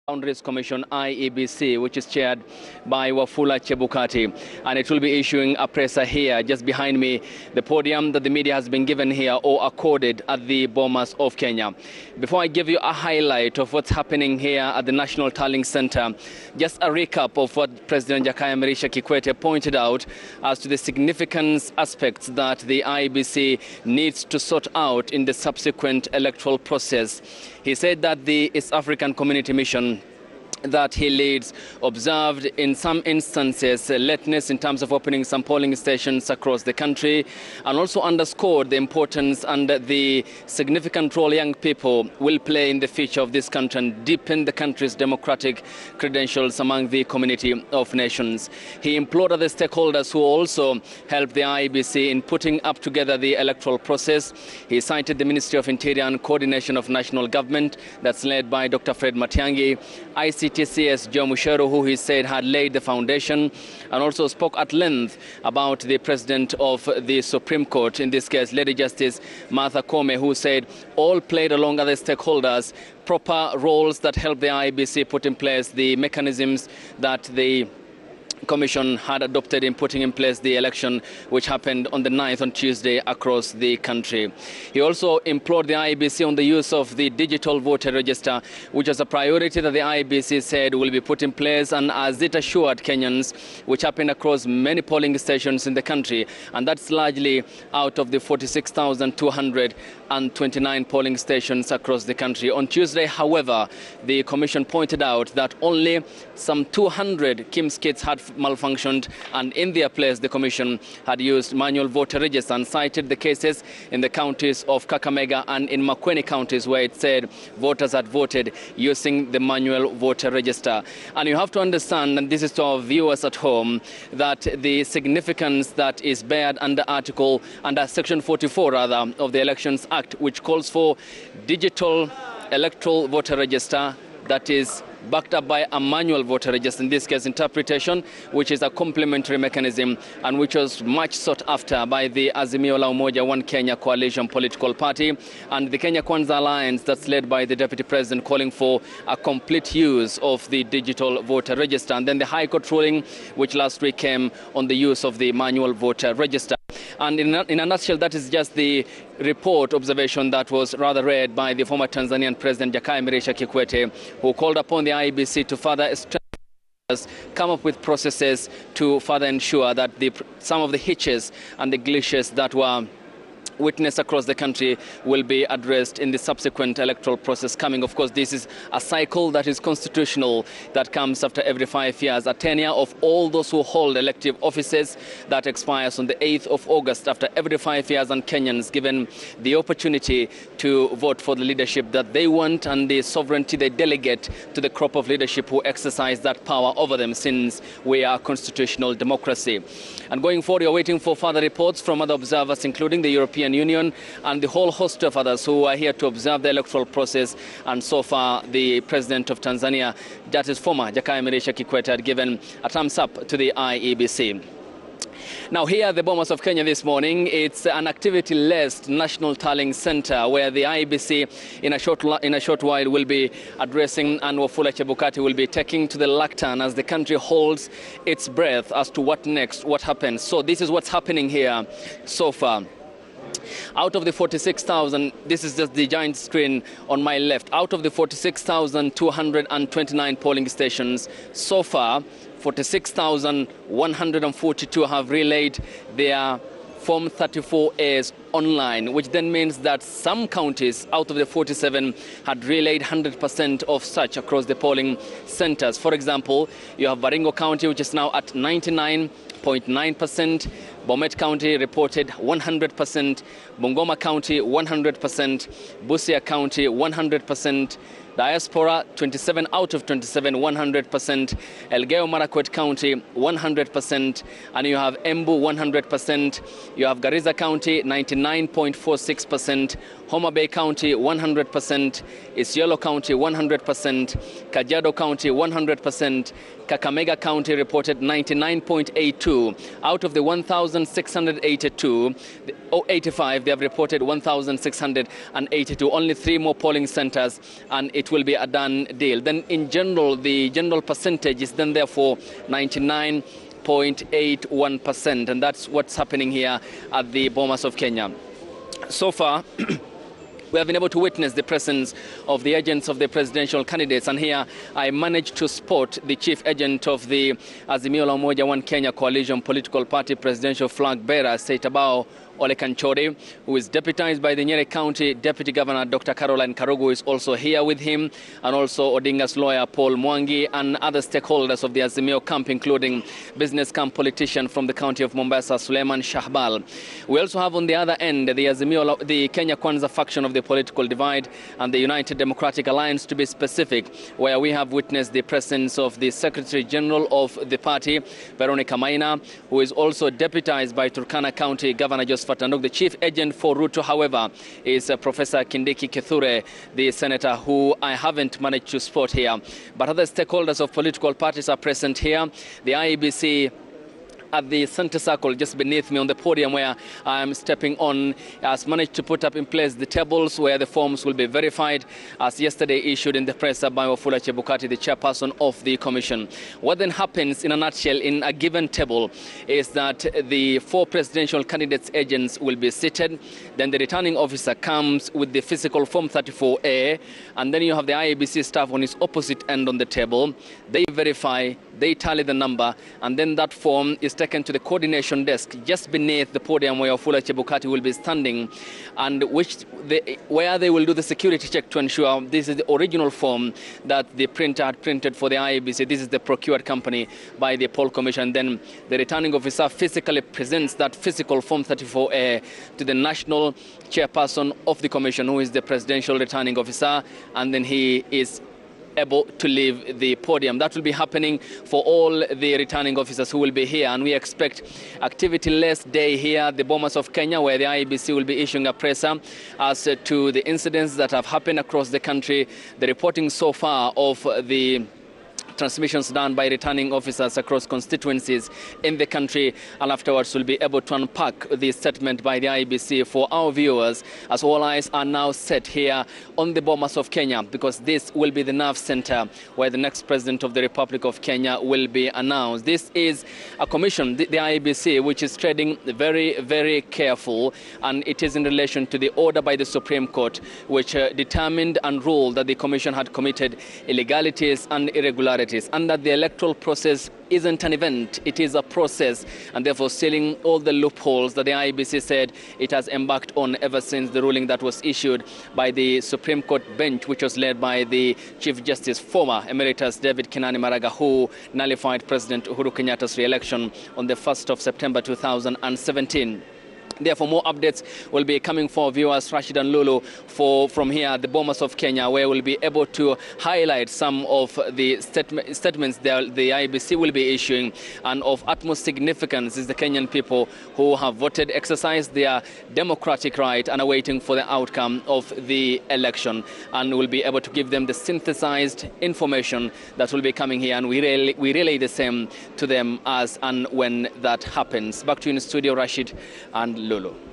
Boundaries Commission IEBC, which is chaired by Wafula Chebukati, and it will be issuing a presser here just behind me, the podium that the media has been given here or accorded at the Bomas of Kenya. Before I give you a highlight of what's happening here at the National Tallying Center, just a recap of what President Jakaya Mrisho Kikwete pointed out as to the significant aspects that the IEBC needs to sort out in the subsequent electoral process. He said that the East African Community Mission that he leads observed in some instances lateness in terms of opening some polling stations across the country, and also underscored the importance and the significant role young people will play in the future of this country and deepen the country's democratic credentials among the community of nations. He implored other stakeholders who also helped the IEBC in putting up together the electoral process. He cited the Ministry of Interior and Coordination of National Government that's led by Dr. Fred Matiang'i, ICTCS Joe Mushero, who he said had laid the foundation, and also spoke at length about the President of the Supreme Court, in this case Lady Justice Martha Koome, who said all played along other stakeholders proper roles that helped the IEBC put in place the mechanisms that the Commission had adopted in putting in place the election, which happened on the 9th on Tuesday across the country. He also implored the IEBC on the use of the digital voter register, which is a priority that the IEBC said will be put in place, and as it assured Kenyans, which happened across many polling stations in the country, and that's largely out of the 46,229 polling stations across the country. On Tuesday, however, the Commission pointed out that only some 200 KIMS kits had malfunctioned, and in their place the Commission had used manual voter register, and cited the cases in the counties of Kakamega and in Makueni counties where it said voters had voted using the manual voter register. And you have to understand, and this is to our viewers at home, that the significance that is bared under Section 44 rather of the Elections Act, which calls for digital electoral voter register that is backed up by a manual voter register, in this case interpretation, which is a complementary mechanism and which was much sought after by the Azimio la Umoja One Kenya coalition political party and the Kenya Kwanza Alliance that's led by the Deputy President, calling for a complete use of the digital voter register. And then the High Court ruling, which last week came on the use of the manual voter register. And in a nutshell, that is just the report observation that was rather read by the former Tanzanian President Jakaya Mrisho Kikwete, who called upon the IEBC to further come up with processes to further ensure that some of the hitches and the glitches that were witnessed across the country will be addressed in the subsequent electoral process coming. Of course, this is a cycle that is constitutional, that comes after every 5 years, a tenure of all those who hold elective offices that expires on the 8th of August after every 5 years, and Kenyans given the opportunity to vote for the leadership that they want and the sovereignty they delegate to the crop of leadership who exercise that power over them, since we are constitutional democracy. And going forward, you're waiting for further reports from other observers, including the European Union and the whole host of others who are here to observe the electoral process. And so far, the President of Tanzania, that is former Jakaya Mrisho Kikwete, had given a thumbs up to the IEBC. Now here at the Bomas of Kenya this morning, it's an activity-less National Tallying Center where the IEBC in a short while will be addressing, and Wafula Chebukati will be taking to the lectern as the country holds its breath as to what next, what happens. So this is what's happening here so far. Out of the 46,000, this is just the giant screen on my left, out of the 46,229 polling stations, so far 46,142 have relayed their Form 34As online, which then means that some counties out of the 47 had relayed 100% of such across the polling centers. For example, you have Baringo County, which is now at 99.9%. Bomet County reported 100%. Bungoma County 100%. Busia County 100%. Diaspora 27 out of 27, 100%. Elgeyo Marakwet County 100%. And you have Embu 100%. You have Garissa County 99.46%. Homa Bay County 100%. Isiolo County 100%. Kajiado County 100%. Kakamega County reported 99.82. Out of the 1,682, 85, they have reported 1,682. Only 3 more polling centers, and it it will be a done deal. Then in general, the general percentage is then therefore 99.81%, and that's what's happening here at the Bomas of Kenya. So far, we have been able to witness the presence of the agents of the presidential candidates, and here I managed to spot the chief agent of the Azimio la Umoja One Kenya coalition political party presidential flag bearer, Seitabao Ole Kanchori, who is deputized by the Nyeri County Deputy Governor Dr. Caroline Karugu, is also here with him, and also Odinga's lawyer Paul Mwangi and other stakeholders of the Azimio camp, including business camp politician from the county of Mombasa, Suleiman Shahbal. We also have on the other end the Kenya Kwanza faction of the political divide and the United Democratic Alliance, to be specific, where we have witnessed the presence of the Secretary General of the party, Veronica Maina, who is also deputized by Turkana County Governor Joseph Fatandok. The chief agent for Ruto, however, is Professor Kindiki Kithure, the senator, who I haven't managed to spot here. But other stakeholders of political parties are present here. The IEBC at the center circle just beneath me on the podium where I am stepping on has managed to put up in place the tables where the forms will be verified, as yesterday issued in the press by Wafula Chebukati, the chairperson of the commission. What then happens in a nutshell in a given table is that the 4 presidential candidates' agents will be seated, then the returning officer comes with the physical form 34A, and then you have the IEBC staff on its opposite end on the table. They verify, they tally the number, and then that form is taken to the coordination desk just beneath the podium where Wafula Chebukati will be standing, and where they will do the security check to ensure this is the original form that the printer had printed for the IEBC. This is the procured company by the poll commission. Then the returning officer physically presents that physical form 34A to the national chairperson of the commission, who is the presidential returning officer, and then he is able to leave the podium. That will be happening for all the returning officers who will be here, and we expect activity-less day here at the Bomas of Kenya, where the IEBC will be issuing a presser as to the incidents that have happened across the country, the reporting so far of the transmissions done by returning officers across constituencies in the country, and afterwards we'll be able to unpack the statement by the IEBC for our viewers, as all eyes are now set here on the Bomas of Kenya, because this will be the nerve center where the next president of the Republic of Kenya will be announced. This is a commission, the IEBC, which is treading very, very careful, and it is in relation to the order by the Supreme Court, which determined and ruled that the commission had committed illegalities and irregularities, and that the electoral process isn't an event, it is a process, and therefore sealing all the loopholes that the IEBC said it has embarked on ever since the ruling that was issued by the Supreme Court bench, which was led by the Chief Justice, former Emeritus David Kinani Maraga, who nullified President Uhuru Kenyatta's re-election on the 1st of September 2017. Therefore, more updates will be coming for viewers, Rashid and Lulu, from here at the Bomas of Kenya, where we'll be able to highlight some of the statements that the IEBC will be issuing. And of utmost significance is the Kenyan people who have voted, exercised their democratic right, and are waiting for the outcome of the election. And we'll be able to give them the synthesized information that will be coming here, and we relay the same to them as and when that happens. Back to you in the studio, Rashid and Lulu.